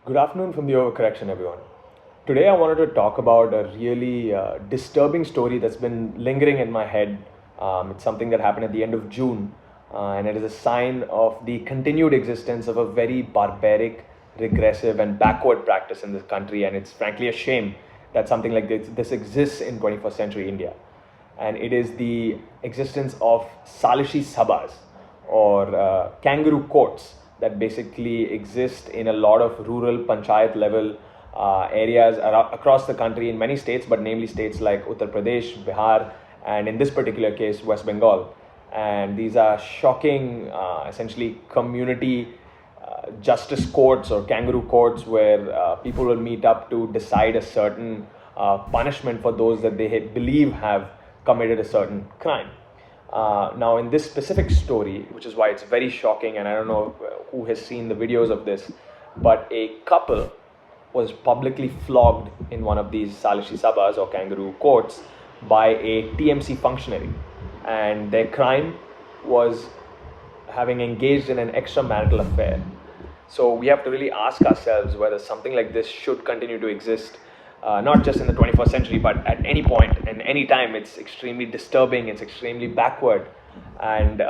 Good afternoon from the overcorrection, everyone. Today, I wanted to talk about a really disturbing story that's been lingering in my head. It's something that happened at the end of June, and it is a sign of the continued existence of a very barbaric, regressive, and backward practice in this country. And it's frankly a shame that something like this exists in 21st century India. And it is the existence of Salishi Sabhas or kangaroo courts that basically exist in a lot of rural panchayat level areas across the country in many states, but namely states like Uttar Pradesh, Bihar, and in this particular case, West Bengal. And these are shocking, essentially, community justice courts or kangaroo courts where people will meet up to decide a certain punishment for those that they believe have committed a certain crime. Now, in this specific story, which is why it's very shocking, and I don't know who has seen the videos of this, but a couple was publicly flogged in one of these Salishi Sabhas or kangaroo courts by a TMC functionary. And their crime was having engaged in an extramarital affair. So we have to really ask ourselves whether something like this should continue to exist, not just in the 21st century, but at any point and any time. It's extremely disturbing, it's extremely backward. And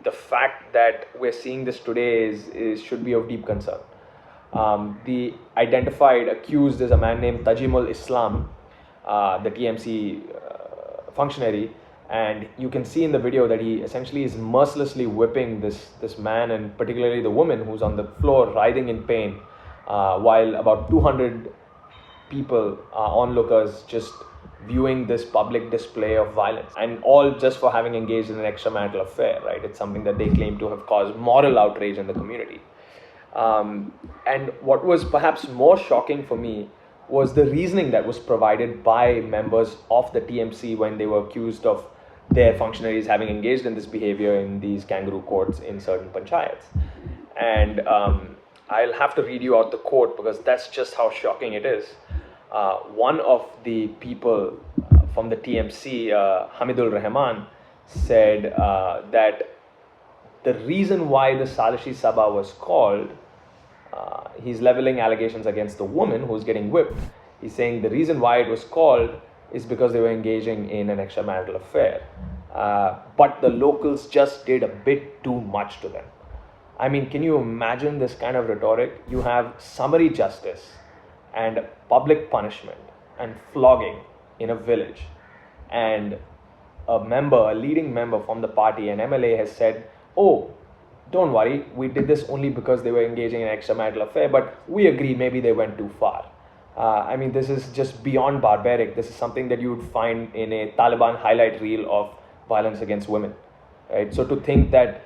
the fact that we're seeing this today should be of deep concern. The identified accused is a man named Tajimul Islam, the TMC functionary, and you can see in the video that he essentially is mercilessly whipping this man, and particularly the woman who's on the floor writhing in pain, while about 200 people, onlookers, just viewing this public display of violence, and all just for having engaged in an extramarital affair, right? It's something that they claim to have caused moral outrage in the community. And what was perhaps more shocking for me was the reasoning that was provided by members of the TMC when they were accused of their functionaries having engaged in this behavior in these kangaroo courts in certain panchayats. And I'll have to read you out the quote because that's just how shocking it is. One of the people from the TMC, Hamidul Rahman, said that the reason why the Salishi Sabha was called, he's leveling allegations against the woman who's getting whipped. He's saying the reason why it was called is because they were engaging in an extramarital affair. But the locals just did a bit too much to them. I mean, can you imagine this kind of rhetoric? You have summary justice and public punishment and flogging in a village, and a leading member from the party, an MLA, has said, "Oh, don't worry, we did this only because they were engaging in an extramarital affair, but we agree maybe they went too far." I mean, this is just beyond barbaric. This is something that you would find in a Taliban highlight reel of violence against women, right? So to think that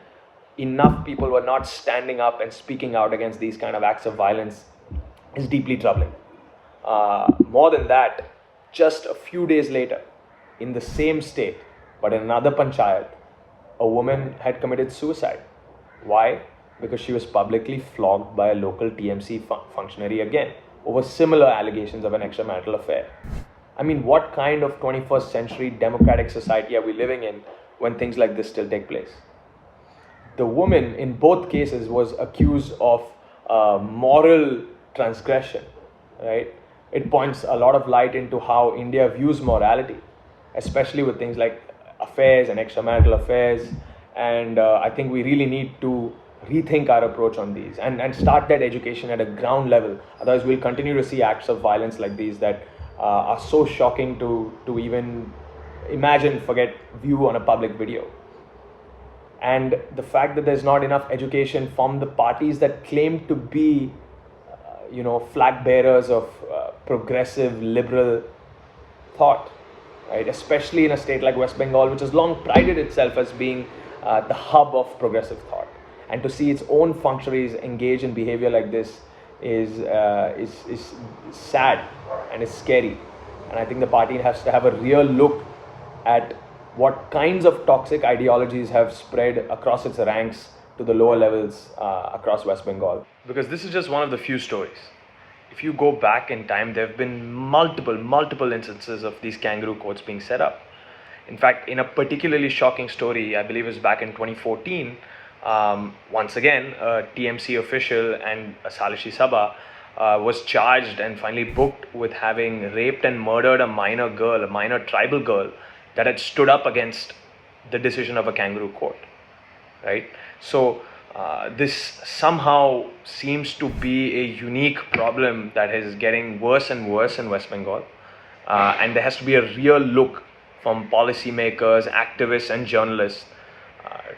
enough people were not standing up and speaking out against these kind of acts of violence is deeply troubling. More than that, just a few days later, in the same state, but in another panchayat, a woman had committed suicide. Why? Because she was publicly flogged by a local TMC functionary again over similar allegations of an extramarital affair. I mean, what kind of 21st century democratic society are we living in when things like this still take place? The woman in both cases was accused of moral transgression, right? It points a lot of light into how India views morality, especially with things like affairs and extramarital affairs. And I think we really need to rethink our approach on these and start that education at a ground level. Otherwise, we'll continue to see acts of violence like these that are so shocking to even imagine, view on a public video. And the fact that there's not enough education from the parties that claim to be, flag bearers of progressive liberal thought, right? Especially in a state like West Bengal, which has long prided itself as being the hub of progressive thought. And to see its own functionaries engage in behavior like this is sad and is scary. And I think the party has to have a real look at what kinds of toxic ideologies have spread across its ranks to the lower levels across West Bengal. Because this is just one of the few stories. If you go back in time, there have been multiple instances of these kangaroo courts being set up. In fact, in a particularly shocking story, I believe it was back in 2014, once again, a TMC official and a Salishi Sabha was charged and finally booked with having raped and murdered a minor girl, a minor tribal girl, that had stood up against the decision of a kangaroo court, right? So this somehow seems to be a unique problem that is getting worse and worse in West Bengal, and there has to be a real look from policymakers, activists, and journalists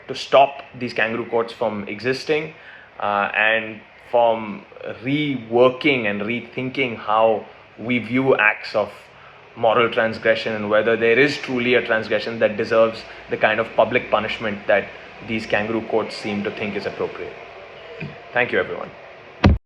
to stop these kangaroo courts from existing, and from reworking and rethinking how we view acts of moral transgression, and whether there is truly a transgression that deserves the kind of public punishment that these kangaroo courts seem to think is appropriate. Thank you, everyone.